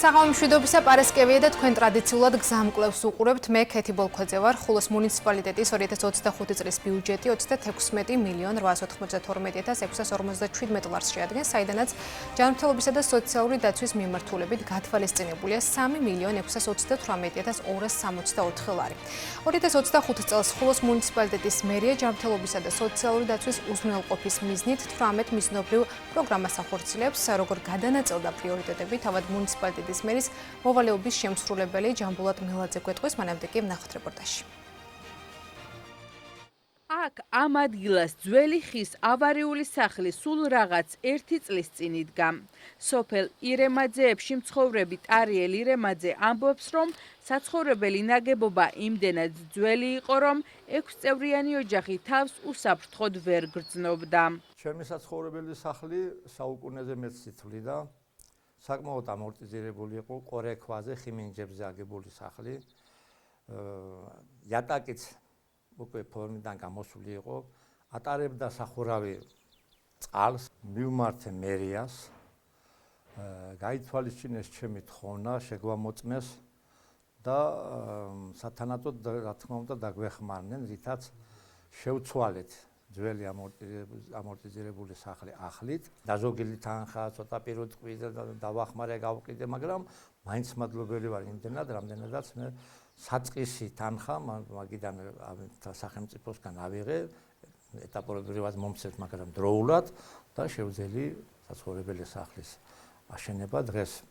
საღამო მშვიდობისა პარასკევია და თქვენ ტრადიციულად გზამკვლევს უყურებთ. მე ქეთი ბოლქვაძე ვარ. ხულოს მუნიციპალიტეტის 2025 წლის ბიუჯეტი 36,892,657 ლარს შეადგენს, საიდანაც ჯანმრთელობისა და სოციალური დაცვის მიმართულებით გათვალისწინებულია 3,618,264 ლარი. 2025 წელს ხულოს მუნიციპალიტეტის მერია ჯანმრთელობისა და სოციალური დაცვის უზრუნველყოფის მიზნით 18 მიზნობრივ პროგრამას ახორციელებს, როგორ გადანაწილდა პრიორიტეტები, თავად მუნიციპალიტეტის მერის მოვალეობის შემსრულებელი ჯამბულატ მელაძე გვეტყვის, მანამდე კი ვნახოთ რეპორტაჟი. აქ ამ ადგილას ძველი ხის ავარიული სახლი სულ რაღაც 1 წლის წინ იდგა. სოფელ ირემაძეებში მცხოვრები ტარიელ ირემაძე ამბობს, რომ საცხოვრებელი ნაგებობა იმდენად ძველი იყო, რომ 6 წევრიანი ოჯახი თავს უსაფრთხოდ ვერ გრძნობდა. ჩემი საცხოვრებელი სახლი საუკუნეზე მეტ სიცვლიდა. საკმაოდ ამორტიზირებული იყო, ყორექვაზე, ხიმინჯებზე აგებული სახლი. იატაკიც უკვე ფორმიდან გამოსული იყო. ატარებდა სახურავი წყალს, მივმართე მერიას. გაითვალისწინეს ჩემი თხოვნა, შეგვამოწმეს და სათანადოდ რა თქმა უნდა დაგვეხმარნენ, რითაც შევცვალეთ ძველი ამორტიზირებული სახლი ახლით. დაზოგილი თანხა, ცოტა პირუტყვი და დავახმარე გავყიდე, მაგრამ მაინც მადლობელი ვარ იმდენად, რამდენადაც მე საწყისი თანხა მაგიდან სახელმწიფოსგან ავიღე, ეტაპობრივად მომცეთ, მაგრამ დროულად და შევძელი საცხოვრებელი სახლის აშენება. დღეს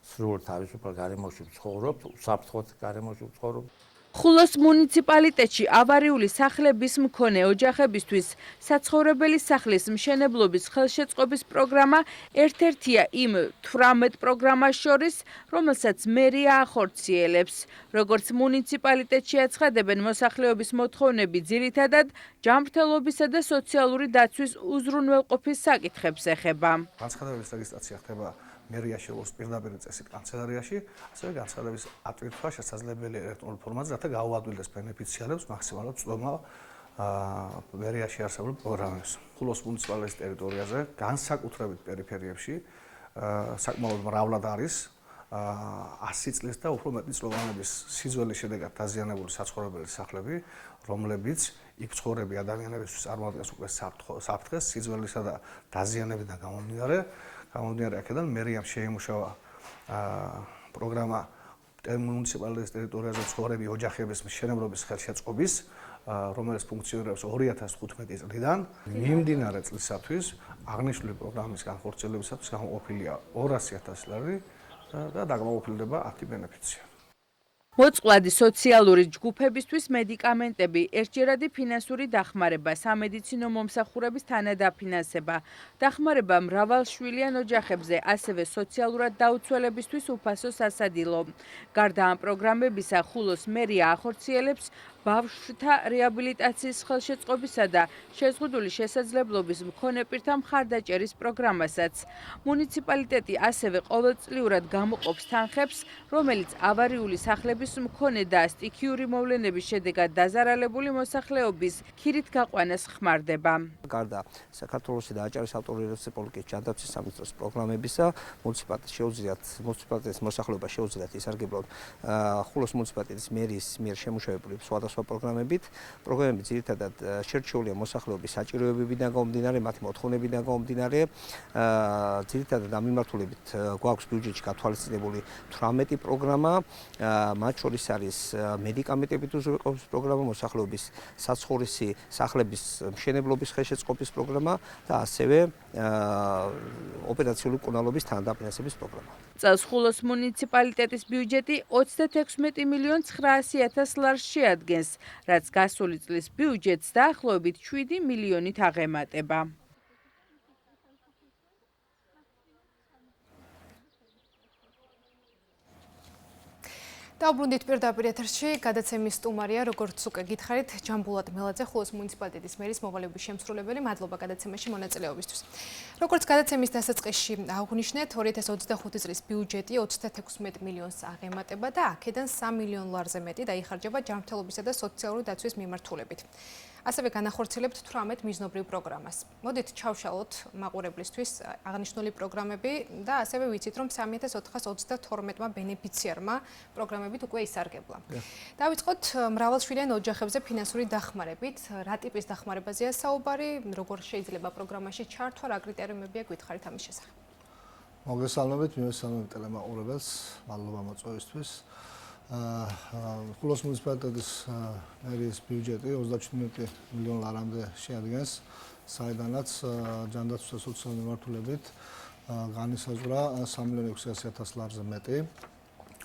სრულ თავისუფალ გარემოში ვცხოვრობ, უსაფრთხოდ გარემოში ვცხოვრობ. ხულოს მუნიციპალიტეტში ავარიული სახლების მქონე ოჯახებისთვის საცხოვრებელი სახლის მშენებლობის ხელშეწყობის პროგრამა ერთ-ერთია იმ 18 პროგრამას შორის, რომელსაც მერია ახორციელებს. როგორც მუნიციპალიტეტში აცხადებენ, მოსახლეობის მოთხოვნები ძირითადად ჯანმრთელობისა და სოციალური დაცვის უზრუნველყოფის საკითხებს ეხება. განცხადებების რეგისტრაცია ხდება მერიაში როგორც პირდაპირ წესით კანცელარიაში, ასევე განცხადების ატვირთვა შესაძლებელია ელექტრონულ ფორმატზე, რათა გაუადვილდეს ბენეფიციარებს მაქსიმალურად წვდომა მერიაში არსებულ პროგრამებს. ხულოს მუნიციპალიტეტის ტერიტორიაზე, განსაკუთრებით პერიფერიებში, საკმაოდ მრავლად არის 100 წლის და უფრო მეტი წლოვანების სიძველის შედეგად დაზიანებული საცხოვრებელი სახლები, რომლებიც იქ მცხოვრები ადამიანებისთვის წარმოადგენს უკვე საფრთხეს სიძველისა და დაზიანებიდან გამომდინარე აქედან მერიამ შეიმუშავა პროგრამა მუნიციპალიტეტის ტერიტორიაზე მცხოვრები ოჯახების მშენებლობის ხელშეწყობის, რომელიც ფუნქციონირებს 2015 წლიდან. მიმდინარე წლისათვის აღნიშნული პროგრამის განხორციელებისათვის გამოყოფილია 200,000 ლარი და დაგმოყოფილდება 10 ბენეფიცია. მოწყვლადი სოციალური ჯგუფებისთვის მედიკამენტები, ერთჯერადი ფინანსური დახმარება, სამედიცინო მომსახურების თანადაფინანსება, დახმარება მრავალშვილიან ოჯახებზე, ასევე სოციალურად დაუცველებისთვის უფასო სასადილო. გარდა ამ პროგრამებისა, ხულოს მერია ახორციელებს ბავშვთა რეაბილიტაციის ხელშეწყობისა და შეზღუდული შესაძლებლობის მქონე პირთა მხარდაჭერის პროგრამასაც. მუნიციპალიტეტი ასევე ყოველწლიურად გამოყოფს თანხებს, რომელიც ავარიული სახლების მქონე და სტიქიური მოვლენების შედეგად დაზარალებული მოსახლეობის ქირით გაყვანას ხმარდება. გარდა საქართველოსი და აჭარის ავტონომიური რესპუბლიკის ჯანდაცვის სამინისტროს პროგრამებისა, მუნიციპალიტეტის მოსახლეობა შეუძლიათ ისარგებლონ ხულოს მუნიციპალიტეტის მერის მიერ შემუშავებული სხვადასხვა პროგრამებით. პროგრამები ძირითადად შერჩეულია მოსახლეობის საჭიროებებიდან გამომდინარე, მათი მოთხოვნებიდან გამომდინარე. ძირითადად ამ მიმართულებით გვაქვს ბიუჯეტში გათვალისწინებული 18 პროგრამა, მათ შორის არის მედიკამენტებით უზრუნველყოფის პროგრამა, მოსახლეობის საცხოვრისი სახლების მშენებლობის ხელშეწყობის პროგრამა და ასევე ოპერაციული მკურნალობის თანადაფინანსების პროგრამა. წელს ხულოს მუნიციპალიტეტის ბიუჯეტი 36,900,000 ლარს შეადგენს, რაც გასული წლის ბიუჯეტს დაახლოებით 7 მილიონით აღემატება. დავბრუნდით პირდაპირ ეთერში, გადაცემის სტუმარია, როგორც უკვე გითხარით, ჯამბულატ მელაძე, ხულოს მუნიციპალიტეტის მერის მოვალეობის შემსრულებელი. მადლობა გადაცემაში მონაწილეობისთვის. როგორც გადაცემის დასაწყისში აღვნიშნეთ, 2025 წლის ბიუჯეტი 36 მილიონს აღემატება და აქედან 3 მილიონ ლარზე მეტი დაიხარჯება ჯანმრთელობისა და სოციალური დაცვის მიმართულებით. ასევე განახორციელებთ 18 მიზნობრივ პროგრამას. მოდით ჩავშალოთ მაყურებლისთვის აღნიშნული პროგრამები და ასევე ვიცით, რომ 3422-მა ბენეფიციარმა პროგრამებით უკვე ისარგებლა. დავიწყოთ მრავალშვილიან ოჯახებზე ფინანსური დახმარებით. რა ტიპის დახმარებაზეა საუბარი, როგორ შეიძლება პროგრამაში ჩართვა, რა კრიტერიუმებია გვითხარით ამის შესახებ. მოგესალმებით, მივესალმებით ტელემაყურებელს, მადლობა მოწვევისთვის. ხულოს მუნიციპალიტეტის მერიის ბიუჯეტი 37 მილიონ ლარამდე შეადგენს, საიდანაც ჯანდაცვის და სოციალური მიმართულებით განისაზღვრა 3.600.000 ლარზე მეტი.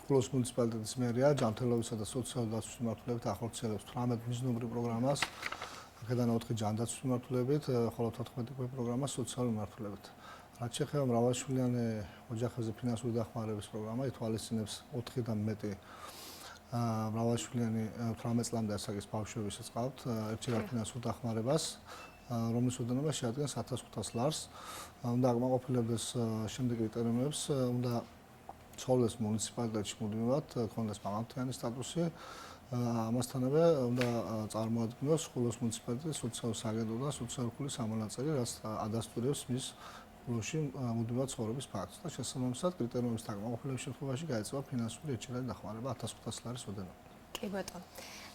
ხულოს მუნიციპალიტეტის მერია ჯანმრთელობისა და სოციალური დაცვის მიმართულებით ახორციელებს 18 მიზნობრივ პროგრამას, აქედან 4 ჯანდაცვის მიმართულებით, ხოლო 14 უკვე პროგრამა სოციალური მიმართულებით. რაც შეეხება მრავალშვილიან ოჯახებზე ფინანსური დახმარების პროგრამა, ითვალისწინებს 4-დან მეტი მრავალშვილიანი 18 წლამდე ასაკის ბავშვებისაც ყავთ ერთჯერად ფინანსურ დახმარებას, რომლის ოდენობა შეადგენს 1500 ლარს. უნდა აკმაყოფილებდეს შემდეგ კრიტერიუმებს, უნდა ცხოველს მუნიციპალიტეტში მუდმივად ქონდეს მაღალმთიანი სტატუსი. ამასთანავე უნდა წარმოადგინოს ხულოს მუნიციპალიტეტის სოციალური სააგენტო და სოციალური ფულის ამონაწილი, რაც ადასტურებს მის ხულოში მუდმივად ცხოვრების ფაქტს და შესაბამისად კრიტერიუმების დაკმაყოფილების შემთხვევაში გაეწევა ფინანსური ერთჯერადი დახმარება 1500 ლარის ოდენობით. კი ბატონო.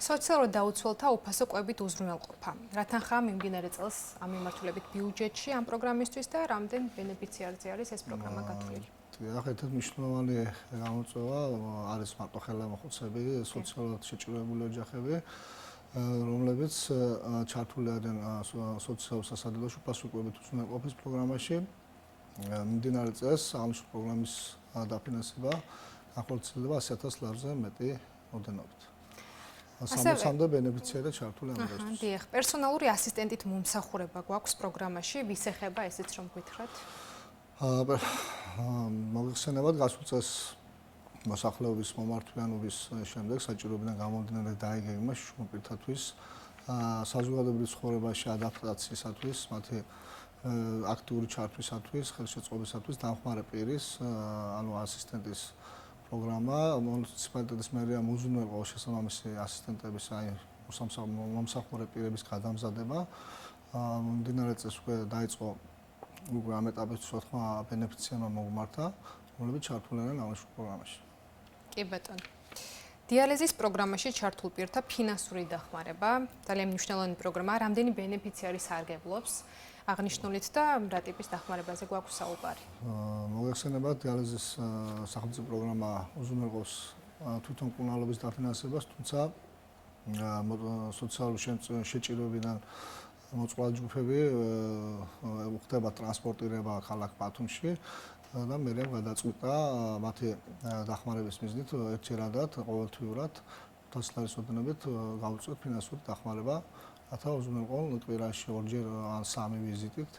სოციალურ დაუცველთა უფასო კვებით უზრუნველყოფა. რა თანხაა მიმდინარე წელს ამ მიმართულებით ბიუჯეტში ამ პროგრამისთვის და რამდენ ბენეფიციარზე არის ეს პროგრამა გათვლილი? დიახ, ერთ-ერთი მნიშვნელოვანი გამოწვევა არის მარტოხელამოხუცები, სოციალურად შეჭირვებული ოჯახები, რომლებიც ჩართული არიან სოციალურ სასადილოში უფასო კვებით უზრუნველყოფის პროგრამაში. მიმდინარე წელს აღნიშნული პროგრამის დაფინანსება ახორციელდება 100.000 ლარზე მეტი ოდენობით. 60-მდე ბენეფიციარი ჩართული ამ დროს. დიახ, პერსონალური ასისტენტით მომსახურება გვაქვს პროგრამაში, ვის ეხება ესეც რომ გითხრათ? მოგეხსენებათ გასულ წელს მოსახლეობის მომართვიანობის შემდეგ საჭიროებიდან გამომდინარე დაიგეგმა შრომის პირთათვის საზოგადოებრივ ცხოვრებაში ადაპტაციისათვის, მათი აქტიური ჩართვისათვის, ხელშეწყობისათვის დამხმარე პირის, ანუ ასისტენტის პროგრამა. მუნიციპალიტეტის მერიამ უზრუნველყო შესაბამისი ასისტენტების, აი მომსახურე პირების გადამზადება. მიმდინარე წელს უკვე დაიწყო უკვე ამ ეტაპის თქმა ბენეფიციარმა მოგმართა, რომლებიც ჩართული არიან აღნიშნულ პროგრამაში. კი ბატონო. დიალიზის პროგრამაში ჩართულ პირთა ფინანსური დახმარება, ძალიან მნიშვნელოვანი პროგრამაა, რამდენი ბენეფიციარი სარგებლობს აღნიშნულით და რა ტიპის დახმარებაზე გვაქვს საუბარი? მოგეხსენებათ, დიალიზის სახელმწიფო პროგრამა უზრუნველყოფს თვითონ მკურნალობის დაფინანსებას, თუმცა სოციალური შეჭირვებიდან მოწყვლადი ჯგუფები ხდება ტრანსპორტირება ქალაქ ბათუმში და მერე გადაწყვიტა მათი დახმარების მიზნით ერთჯერადად ყოველთვიურად 500 ლარის ოდენობით გავუწევთ ფინანსური დახმარება, რათა უზრუნველყონ კვირაში ორჯერ ან 3 ვიზიტით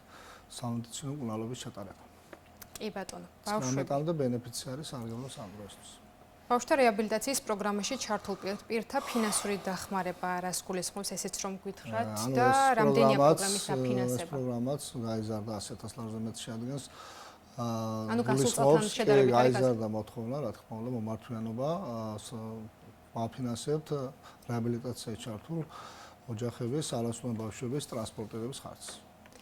სამედიცინო მკურნალობის ჩატარება. კი ბატონო. 19-მდე ბენეფიციარი სარგებლობს ამ დროისთვის. ბავშვთა რეაბილიტაციის პროგრამაში ჩართულ პირთა ფინანსური დახმარება რას გულისხმობს, ესეც რომ გითხრათ და რამდენია პროგრამის დაფინანსება? ეს პროგრამაც გაიზარდა 100.000 ლარზე მეტ შეადგენს. ანუ გასულ წელთან შედარებით გაიზარდა მოთხოვნა, რა თქმა უნდა, მომართვიანობა ვაფინანსებთ რეაბილიტაციაში ჩართულ ოჯახების, არასრულოვანი ბავშვების ტრანსპორტირების ხარჯს.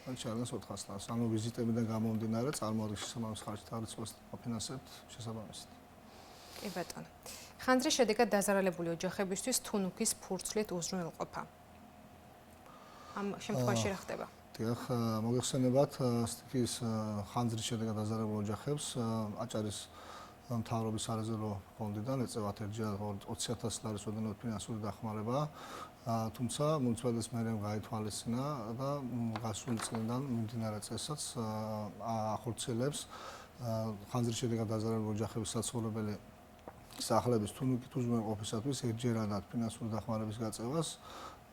ან შეადგენს 400 ლარს. ანუ ვიზიტებიდან გამომდინარე წარმოადგენს შესაბამის ხარჯთა რიცხვს ვაფინანსებთ შესაბამისად. კი ბატონო. ხანძრის შედეგად დაზარალებული ოჯახებისთვის თუნუქის ფურცლით უზრუნველყოფა. ამ შემთხვევაში რა ხდება? დიახ, მოგეხსენებათ, სტიქის ხანძრის შედეგად დაზარალებულ ოჯახებს აჭარის მთავრობის სარეზერვო ფონდიდან ეწევათ ერთჯერად 20.000 ლარის ოდენობით ფინანსური დახმარება, თუმცა მუნიციპალიტეტის მერიამ გაითვალისწინა და გასული წლიდან მიმდინარე წელსაც ახორციელებს ხანძრის შედეგად დაზარალებული ოჯახების საცხოვრებელი სახლების თუნუქით უზრუნველყოფისათვის ერთჯერადად ფინანსური დახმარების გაწევას,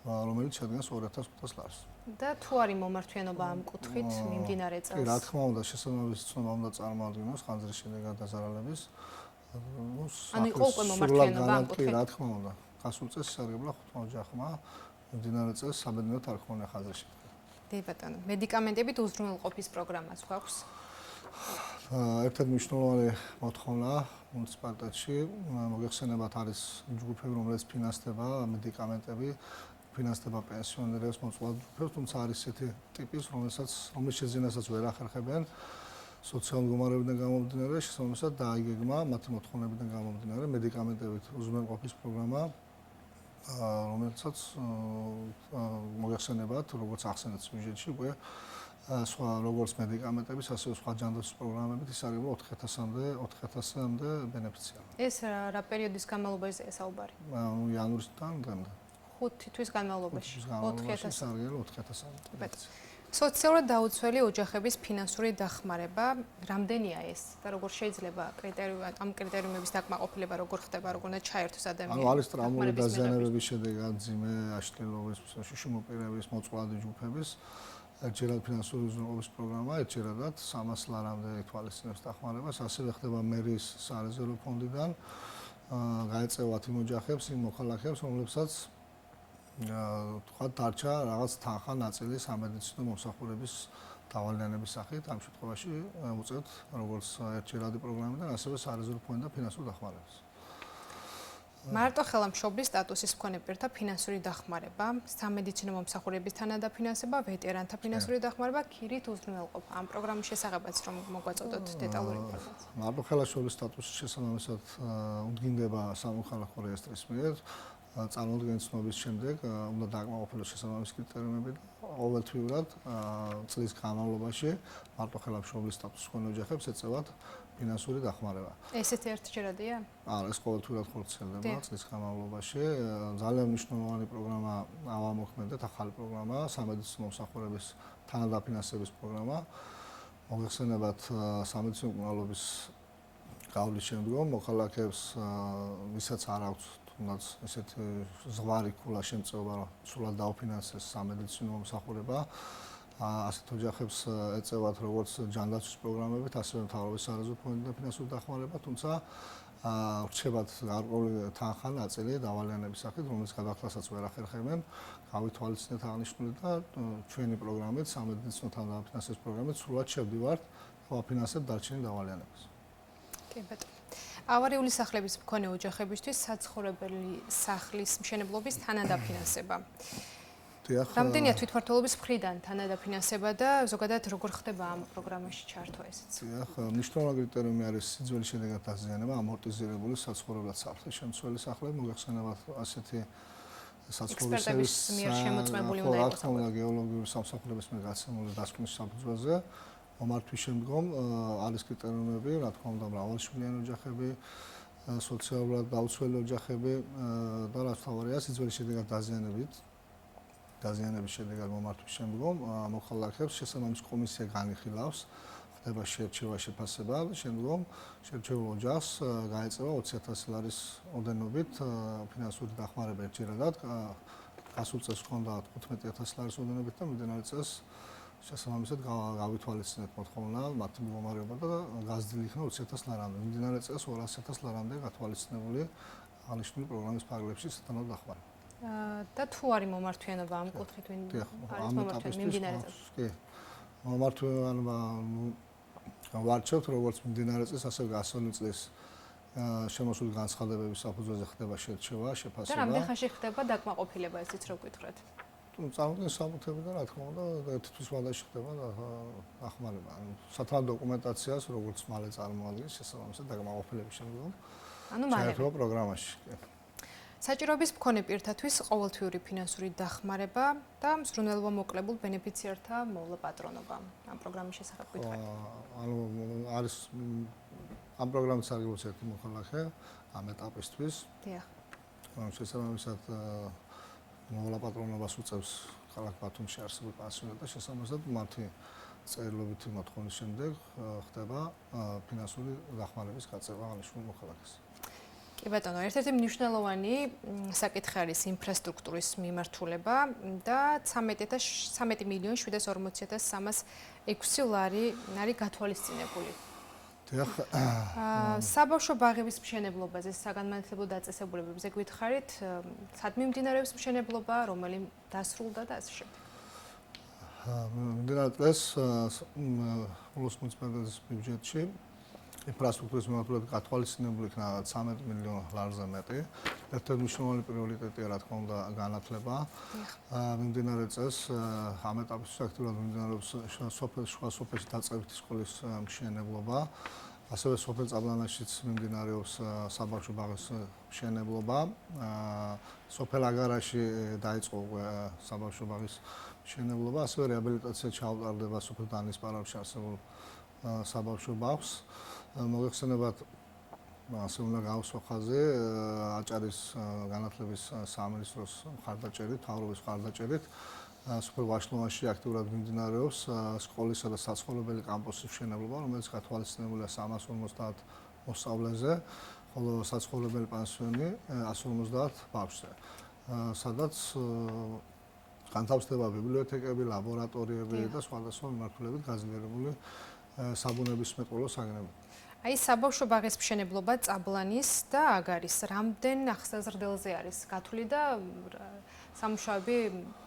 რომელიც შეადგენს 2500 ლარს. და თუ არის მომართვიანობა ამ კუთხით მიმდინარე წელს? კი, რა თქმა უნდა, შესაბამისი ცნობა უნდა წარმოადგინოს ხანძრის შედეგად დაზარალების. ანუ იყო უკვე მომართვიანობა ამ კუთხით? რა თქმა უნდა. გასულ წელს ისარგებლა 5 ოჯახმა, მიმდინარე წელს საბედნიეროდ არ ქონია ხანძრის შედეგი. დი ბატონო, მედიკამენტებით უზრუნველყოფის პროგრამაც გვაქვს? ერთ-ერთი მნიშვნელოვანი მოთხოვნა მუნიციპალიტეტში, მოგეხსენებათ, არის ჯგუფები, რომელიც ფინანსდება მედიკამენტები ფინანსდება პენსიონერებს, მოწყვლად ჯგუფებს, თუმცა არის ესეთი ტიპის, რომლის შეძენასაც ვერ ახერხებენ სოციალურ მდგომარეობიდან გამომდინარე, შესაბამისად დაიგეგმა მათი მოთხოვნებიდან გამომდინარე მედიკამენტებით უზრუნველყოფის პროგრამა, რომელსაც მოგეხსენებათ, როგორც ახსენეთ სიუჟეტში, უკვე სხვა როგორც მედიკამენტების, ასევე სხვა ჯანდაცვის პროგრამებით ისარგებლა 4000-მდე ბენეფიციარი. ეს რა პერიოდის განმავლობაშია საუბარი? იანვრისთან დღემდე. 5 თვის განმავლობაში 4000 ისარგებლა 4000-მდე. სოციალურად დაუცველი ოჯახების ფინანსური დახმარება რამდენია ეს და როგორ შეიძლება ამ კრიტერიუმების დაკმაყოფილება როგორ ხდება, როგორ უნდა ჩაერთოს ადამიანი? არის ტრაუმული დაზიანებების შედეგად ძიმე აშლილობის, შიშიმოპირების, მოწყვლადი ჯგუფების ერთჯერად ფინანსური უზრუნველყოფის პროგრამა, ერთჯერადად 300 ლარამდე ითვალისწინებს დახმარებას, ასევე ხდება მერის სარეზერვო ფონდიდან გაეწევათ იმ ოჯახებს, იმ მოქალაქეებს, რომლებსაც თქვა დარჩა რაღაც თანხა ნაწილი სამედიცინო მომსახურების დავალიანების სახით, ამ შემთხვევაში უწევთ როგორც ერთჯერადი პროგრამიდან, ასევე სარეზერვო ფონდიდან ფინანსურ დახმარებას. მარტო ხელამშობლის სტატუსის მქონე პირთა ფინანსური დახმარება, სამედიცინო მომსახურების თანადაფინანსება, ვეტერანთა ფინანსური დახმარება, ქირით უზრუნველყოფა. ამ პროგრამის შესახებაც რომ მოგვაწოდოთ დეტალური ინფორმაცია. მარტო ხელამშობლის სტატუსის შესაბამისად უდგინდება სამოქალაქო რეესტრის მიერ წარმოადგენს ცნობის შემდეგ უნდა დააკმაყოფილოს შესაბამისი კრიტერიუმები და ყოველთვიურად წლის განმავლობაში მარტო ხელამშობლის სტატუსის მქონე ოჯახებს ეწევათ ფინანსური დახმარება. ესეც ერთჯერადია? არა, ეს ყოველთვიურად ხორციელდება წლის განმავლობაში. ძალიან მნიშვნელოვანი პროგრამა ავამოქმედეთ, ახალი პროგრამა, სამედიცინო მომსახურების თანადაფინანსების პროგრამა. მოგეხსენებათ სამედიცინო მკურნალობის გავლის შემდგომ მოქალაქეებს ვისაც არ აქვს თუნდაც ესეთი ზღვარი ქულა შემწეობა, რომ სრულად დაუფინანსეს სამედიცინო მომსახურება. ასეთ ოჯახებს ეწევათ როგორც ჯანდაცვის პროგრამებით, ასევე მთავრობის სარეზერვო ფონდიდან ფინანსური დახმარება, თუმცა რჩებათ გარკვეული თანხა ნაწილი დავალიანების სახით, რომელიც გადახდასაც ვერ ახერხებენ. გავითვალისწინეთ აღნიშნული და ჩვენი პროგრამით, სამედიცინო თანადაფინანსების პროგრამით სრულად შევდივართ, ვაფინანსებთ დარჩენილ დავალიანებას. კი ბატონო. ავარიული სახლების მქონე ოჯახებისთვის საცხოვრებელი სახლის მშენებლობის თანადაფინანსება. რამდენია თვითმმართველობის მხრიდან თანადაფინანსება და ზოგადად როგორ ხდება ამ პროგრამაში ჩართვა ესეც? მნიშვნელოვანი კრიტერიუმი არის სიძველის შედეგად დაზიანება, ამორტიზირებული საცხოვრებლად სახლის შემცველი სახლები, მოგეხსენებათ ასეთი საცხოვრებლის მიერ შემოწმებული უნდა იყოს. გეოლოგიური სამსახურების მიერ გაცემული დასკვნის საფუძველზე მომართვის შემდგომ არის კრიტერიუმები, რა თქმა უნდა, მრავალშვილიანი ოჯახები, სოციალურად დაუცველი ოჯახები და რაც თავარია, სიძველის შედეგად დაზიანების შედეგად მომართვის შემდგომ მოქალაქეებს შესაბამისი კომისია განიხილავს, ხდება შერჩევა, შეფასება და შემდგომ შერჩეულ ოჯახს გაეწევა 20000 ლარის ოდენობით ფინანსური დახმარება ერთჯერადად. გასულ წელს ჰქონდა 15000 ლარის ოდენობით და მიმდინარე წელს შესაბამისად გავითვალისწინეთ მოთხოვნა, მათი მდგომარეობა და გაზრდილი იქნა 20000 ლარამდე. მიმდინარე წელს 200000 ლარამდე გათვალისწინებული აღნიშნული პროგრამის ფარგლებში სათანადო დახმარება. და თუ არის მომართვიანობა ამ კუთხით ვინ არის მომართვიანი მიმდინარე წელს? კი. მომართვიანობა ვარჩევთ როგორც მიმდინარე წელს, ასევე გასული წლის შემოსული განცხადებების საფუძველზე ხდება შერჩევა, შეფასება. და რამდენ ხანში ხდება დაკმაყოფილება ესეც რო გითხრათ? წარმოადგენს საბუთებიდან რა თქმა უნდა ერთი თვის ვადაში ხდება დახმარება. სათანადო დოკუმენტაციას როგორც მალე წარმოადგენს შესაბამისად დაკმაყოფილების შემდგომ. ანუ მალე ჩაერთვა პროგრამაში. საჭიროების მქონე პირთათვის ყოველთვიური ფინანსური დახმარება და მზრუნველობა მოკლებულ ბენეფიციართა მოვლა პატრონობა. ამ პროგრამის შესახებ გითხრათ? ანუ არის ამ პროგრამის სარგებლობს ერთი მოქალაქე ამ ეტაპისთვის. დიახ. შესაბამისად მოვლა პატრონობას უწევს ქალაქ ბათუმში არსებულ პანსიონატს და შესაბამისად მათი წერილობითი მოთხოვნის შემდეგ ხდება ფინანსური დახმარების გაწევა აღნიშნულ მოქალაქეს. კი ბატონო, ერთ-ერთი მნიშვნელოვანი საკითხი არის ინფრასტრუქტურის მიმართულება და 13,740,306 ლარი არის გათვალისწინებული. საბავშვო ბაღების მშენებლობაზე, საგანმანათლებლო დაწესებულებებზე გითხარით, სად მიმდინარეობს მშენებლობა, რომელი დასრულდა და ასე შემდეგ. მიმდინარე წელს ხულოს მუნიციპალიტეტის ბიუჯეტში ინფრასტრუქტურის მიმართულებით გათვალისწინებული იქნა 13 მილიონ ლარზე მეტი. ერთ-ერთი მნიშვნელოვანი პრიორიტეტია, რა თქმა უნდა, განათლება. მიმდინარე წელს ამ ეტაპის აქტიურად მიმდინარეობს შუა სოფელში დაწყებითი სკოლის მშენებლობა. ასევე სოფელ წაბლანაშიც მიმდინარეობს საბავშვო ბაღის მშენებლობა. სოფელ აგარაში დაიწყო საბავშვო ბაღის მშენებლობა, ასევე რეაბილიტაცია ჩაუტარდება სოფელ დანისპარავში არსებულ საბავშვო ბაღს. მოგეხსენებათ, ასე უნდა გავსვა ხაზი აჭარის განათლების სამინისტროს მხარდაჭერით, მთავრობის მხარდაჭერით. სოფელ ვაშლოვანში აქტიურად მიმდინარეობს სკოლისა და საცხოვრებელი კამპუსის მშენებლობა, რომელიც გათვალისწინებულია 350 მოსწავლეზე, ხოლო საცხოვრებელი პანსიონი 150 ბავშვზე, სადაც განთავსდება ბიბლიოთეკები, ლაბორატორიები და სხვადასხვა მიმართულებით გაძლიერებული საბუნებისმეტყველო საგნები. აი საბავშვო ბაღის მშენებლობა წაბლანის და აგარის რამდენ ახსაზრდელზე არის გათვლილი და სამუშაოები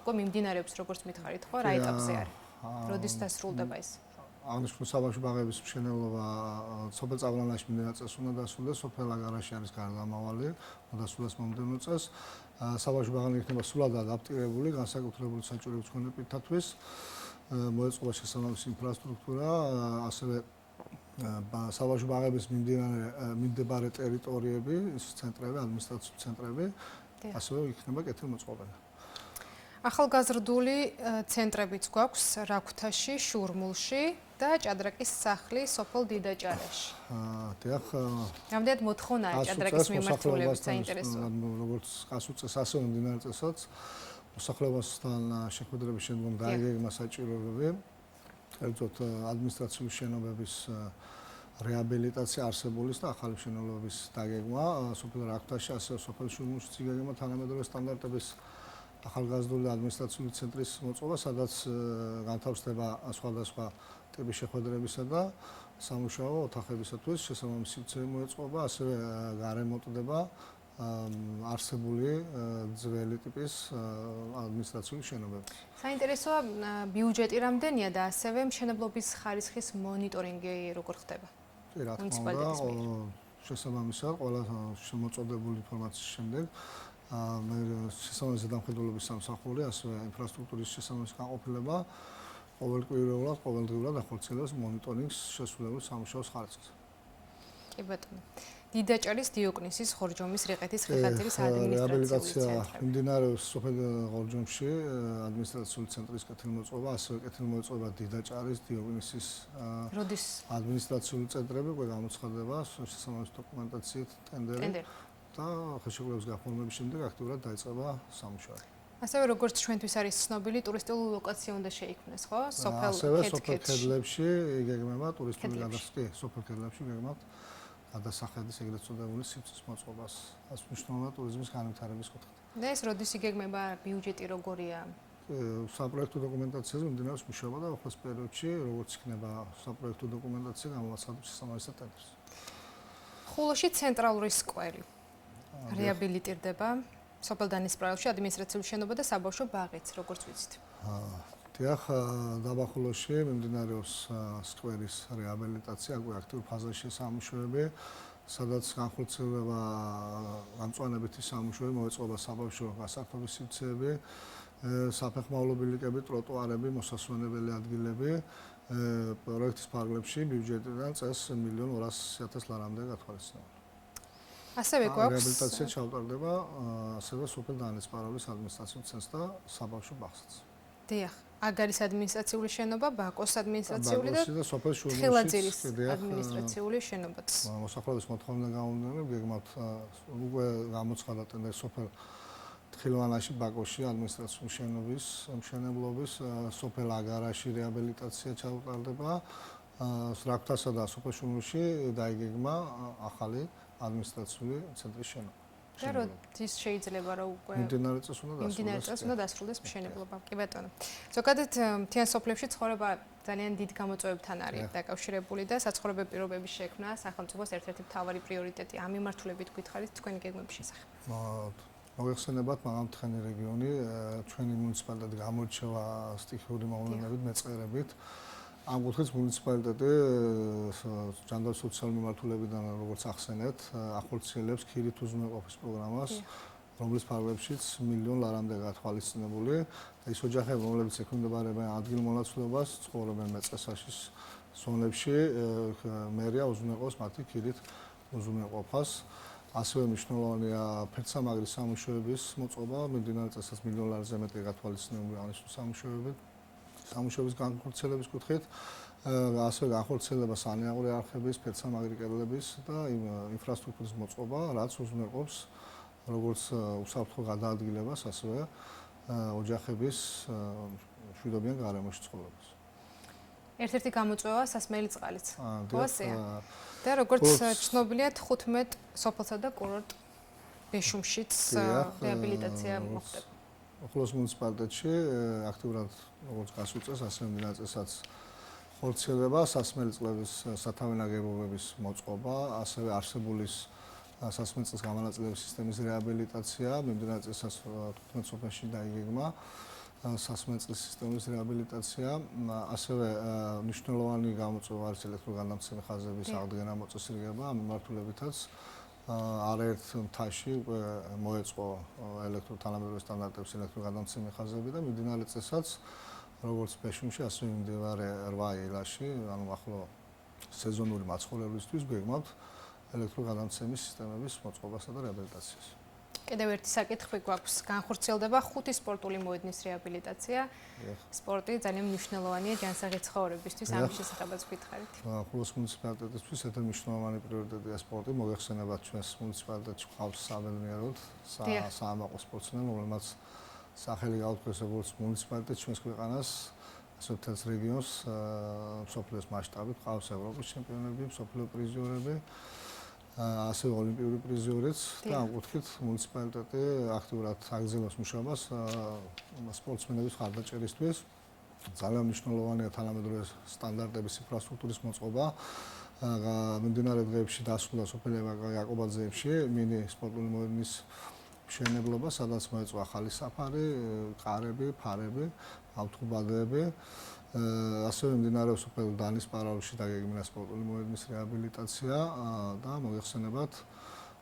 მიმდინარეობს როგორც მითხარით, ხო? რა ეტაპზე არის? როდის დასრულდება ეს? აღნიშნულ საბავშვო ბაღების მშენებლობა სოფელ წაბლანაში მიმდინარე წელს უნდა დასრულდეს, სოფელ აგარაში არის გარდამავალი, უნდა დასრულდეს მომდევნო წელს. საბავშვო ბაღი იქნება სრულად ადაპტირებული, განსაკუთრებული საჭიროების მქონებითათვის. მოეწყობა შესაბამისი ინფრასტრუქტურა, ასევე საბავშვო ბაღების მიმდებარე ტერიტორიები, ცენტრები, ადმინისტრაციული ცენტრები, ასევე იქნება კეთილმოწყობილი. ახალგაზრდული ცენტრებიც გვაქვს რაქვთაში, შურმულში და ჭადრაკის სახლი სოფელ დიდაჭარეში. დიახ. რამდენად მოთხოვნაა ჭადრაკის მიმართულებით საინტერესოა. როგორც გასუწეს, ასე მიმდინარე წელსაც მოსახლეობასთან შეხვედრების შემდგომ დაიგეგმა საჭიროებები, კერძოდ ადმინისტრაციული შენობების რეაბილიტაცია არსებულის და ახალი შენობების დაგეგმა, სოფელ რაქვთაში, ასევე სოფელ შურმულში იგეგმა თანამედროვე სტანდარტების ახალგაზრდული ადმინისტრაციული ცენტრის მოწყობა, სადაც განთავსდება სხვადასხვა ტიპის შეხვედრებისა და სამუშაო ოთახებისათვის შესაბამისი მცირე მოეწყობა, ასევე გარემონტდება არსებული ძველი ტიპის ადმინისტრაციული შენობები. საინტერესოა ბიუჯეტი რამდენია და ასევე მშენებლობის ხარისხის მონიტორინგი როგორ ხდება? რა თქმა უნდა, შესაბამისად, ყველა შემოწოდებული ინფორმაციის შემდეგ შესაბამისი დამხედველობის სამსახური, ასევე ინფრასტრუქტურის შესაბამისი განყოფილება ყოველკვირეულად, ყოველდღიურად ახორციელებს მონიტორინგს შესრულებულ სამუშაოს ხარისხზე. კი ბატონო. დიდაჭარის დიოკნისის ხორჯომის რიყეთის ხეხაძირის ადმინისტრაციული რეაბილიტაცია მიმდინარეობს სოფელ ხორჯომში, ადმინისტრაციული ცენტრის კეთილმოწყობა, ასევე კეთილმოწყობა დიდაჭარის დიოკნისის ადმინისტრაციული ცენტრები, უკვე გამოცხადდება შესაბამისი დოკუმენტაციით ტენდერი და ხელშეკრულების გაფორმების შემდეგ აქტიურად დაიწყება სამუშაო. ასევე როგორც ჩვენთვის არის ცნობილი, ტურისტული ლოკაცია უნდა შეიქმნეს, ხო? სოფელ ქედლებში იგეგმება ტურისტული გადასახადი, სოფელ ქედლებში იგეგმებათ გადასახედის ეგრეთ წოდებული სივრცის მოწყობას, მნიშვნელოვანი ტურიზმის განვითარების კუთხით. და ეს როდის იგეგმება, ბიუჯეტი როგორია? საპროექტო დოკუმენტაციაზე მიმდინარეობს მუშაობა და ახლოს პერიოდში, როგორც იქნება საპროექტო დოკუმენტაცია, გამოვაცადებს შესაბამისად ტენდერს. ხულოში ცენტრალური სკვერი რეაბილიტირდება. სოფელ დანისპრავილში ადმინისტრაციული შენობა და საბავშვო ბაღიც, როგორც ვიცით. დიახ, დაბა ხულოში მიმდინარეობს სკვერის რეაბილიტაცია, უკვე აქტიურ ფაზაში სამუშაოები, სადაც განხორციელდება გამწვანებითი სამუშაოები, მოეწყობა საბავშვო გასართობი სივრცეები, საფეხმავლო ბილიკები, ტროტუარები, მოსასვენებელი ადგილები. პროექტის ფარგლებში ბიუჯეტიდან წელს 1.200.000 ლარამდე გათვალისწინებული. ასევე გვაქვს რეაბილიტაცია ჩავტარდება ასევე სოფელ დანისპარავის ადმინისტრაციულ ცენტრს და საბავშვო ბაღსაც. დიახ, აგარის ადმინისტრაციული შენობა, ბაკოს ადმინისტრაციული და სოფელ შურმულში ხილაძირის ადმინისტრაციული შენობაც. მოსახლეობის მოთხოვნიდან გამომდინარე, გეგმავთ უკვე გამოცხადა ტენდერი სოფელ ხილვანაში, ბაკოში ადმინისტრაციული შენობის მშენებლობის, სოფელ აგარაში რეაბილიტაცია ჩავტარდება, რაქვთასა და სოფელ შურმულში დაიგეგმა ახალი ადმინისტრაციული ცენტრის შენობა. და როდის შეიძლება რომ უკვე მიმდინარე წელს უნდა დასრულდეს მშენებლობა. კი ბატონო. ზოგადად მთიან სოფლებში ცხოვრება ძალიან დიდ გამოწვევებთან არის დაკავშირებული და საცხოვრებელი პირობების შექმნა სახელმწიფოს ერთ-ერთი მთავარი პრიორიტეტი. ამ მიმართულებით გითხარით თქვენი გეგმების შესახებ. მოგეხსენებათ, მაღალმთიანი რეგიონი ჩვენი მუნიციპალიტეტი გამოირჩევა სტიქიური მოვლენებით, მეწყერებით. ამ კუთხით მუნიციპალიტეტი ჯანდაცვის სოციალური მიმართულებიდან როგორც ახსენეთ, ახორციელებს ქირით უზრუნველყოფის პროგრამას, რომლის ფარგლებშიც $1,000,000 ლარამდე გათვალისწინებული და ის ოჯახები, რომლებიც ექვემდებარებიან ადგილმონაცვლეობას, ცხოვრობენ მეწყესაშის ზონებში, მერია უზრუნველყოფს მათი ქირით უზრუნველყოფას. ასევე მნიშვნელოვანია ფერცამაგრის სამუშაოების მოწყობა, მიმდინარე წელსაც $1,000,000-ზე მეტი გათვალისწინებული აღნიშნული სამუშაოების განხორციელების კუთხით, ასევე განხორციელება სანაყური არხების, ფერცამაგრი კედლების და იმ ინფრასტრუქტურის მოწყობა, რაც უზრუნველყოფს როგორც უსაფრთხო გადაადგილებას, ასევე ოჯახების მშვიდობიან გარემოში ცხოვრებას. ერთ-ერთი გამოწვევა სასმელი წყალიც. დიახ. და როგორც ცნობილია 15 სოფელსა და კურორტ ბეშუმშიც რეაბილიტაცია მოხდება. ახლოს მუნიციპალიტეტში აქტიურად როგორც გასულ წელს, ასევე მიმდინარე წელსაც ხორციელდება სასმელი წყლების სათავე ნაგებობების მოწყობა, ასევე არსებული სასმელი წყლის გამონაწილების სისტემის რეაბილიტაცია, მიმდინარე წელსაც 15 სოფელში დაიგეგმა სასმელი წყლის სისტემის რეაბილიტაცია, ასევე მნიშვნელოვანი გამოწვევა არის ელექტროგადამცემი ხაზების აღდგენა, მოწესრიგება, ამ მიმართულებითაც არაერთ მთაში მოეწყო ელექტროთანამედროვე სტანდარტების ელექტროგადამცემი ხაზები და მიმდინარე წელსაც როგორც ბეშუმში, ასევე მიმდებარე 8 ილაში, ანუ ახლო სეზონური მაცხოვრებლისთვის გვეგმავთ ელექტროგადამცემის სისტემების მოწყობასა და რეაბილიტაციას. კიდევ ერთი საკითხი გვაქვს. განხორციელდება 5 სპორტული მოედნის რეაბილიტაცია. სპორტი ძალიან მნიშვნელოვანია ჯანსაღი ცხოვრებისთვის, ამის შესახებაც გითხარით. ახლოს მუნიციპალიტეტისთვის ერთ-ერთი მნიშვნელოვანი პრიორიტეტია სპორტი. მოგეხსენებათ ჩვენს მუნიციპალიტეტში ყავს საბედნიეროდ საამაყო სპორტსმენი, რომელმაც სახელი გაუქმეს როგორც მუნიციპალიტეტს ჩვენს ქვეყანას, ასე მთელს რეგიონს მსოფლიოს მასშტაბით ყავს ევროპის ჩემპიონები, მსოფლიო პრიზიორები. ასევე ოლიმპიური პრიზიორიც და ამ კუთხით მუნიციპალიტეტი აქტიურად აგრძელებს მუშაობას სპორტსმენების ხარდაჭერისთვის. ძალიან მნიშვნელოვანია თანამედროვე სტანდარტების ინფრასტრუქტურის მოწყობა. მიმდინარე დღეებში დასრულდა სოფელი იაკობაძეებში მინი სპორტული მოედნის მშენებლობა, სადაც მოეწყო ახალი საფარი, ყარები, ფარები, ავტობადეები. ასევე მიმდინარეობს სოფელ დანის პარაულში დაგეგმილია სპორტული მოედნის რეაბილიტაცია და მოგეხსენებათ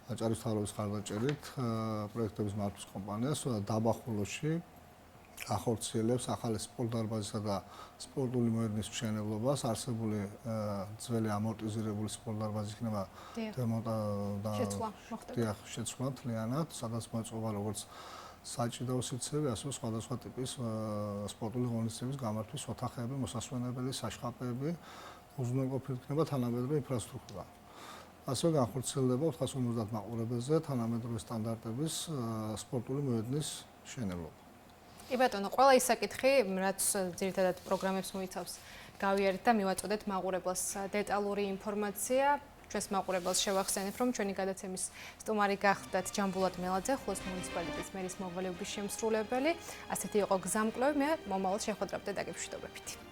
აჭარის მთავრობის ხარდაჭერით პროექტების მართვის კომპანიას დაბახულოში ახორციელებს ახალი სპორტდარბაზისა და სპორტული მოედნის მშენებლობას. არსებული ძველი ამორტიზირებული სპორტდარბაზი იქნება შეცვლა მთლიანად, სადაც მოეწყობა როგორც საჭიდაო სივრცეები, ასევე სხვადასხვა ტიპის სპორტული ღონისძიების გამართვის ოთახები, მოსასვენებელი საშხაპები, უზრუნველყოფილი იქნება თანამედროვე ინფრასტრუქტურა. ასევე განხორციელდება 450 მაყურებელზე თანამედროვე სტანდარტების სპორტული მოედნის მშენებლობა. კი ბატონო, ყველა ის საკითხი, რაც ძირითადად პროგრამებს მოიცავს, გავიარეთ და მივაწოდეთ მაყურებელს დეტალური ინფორმაცია. ჩვენს მაყურებელს შევახსენებ, რომ ჩვენი გადაცემის სტუმარი გახდათ ჯამბულატ მელაძე, ახლოს მუნიციპალიტეტის მერის მოვალეობის შემსრულებელი. ასეთი იყო გზამკვლევი, მე მომავალ შეხვედრამდე დაგემშვიდობებით.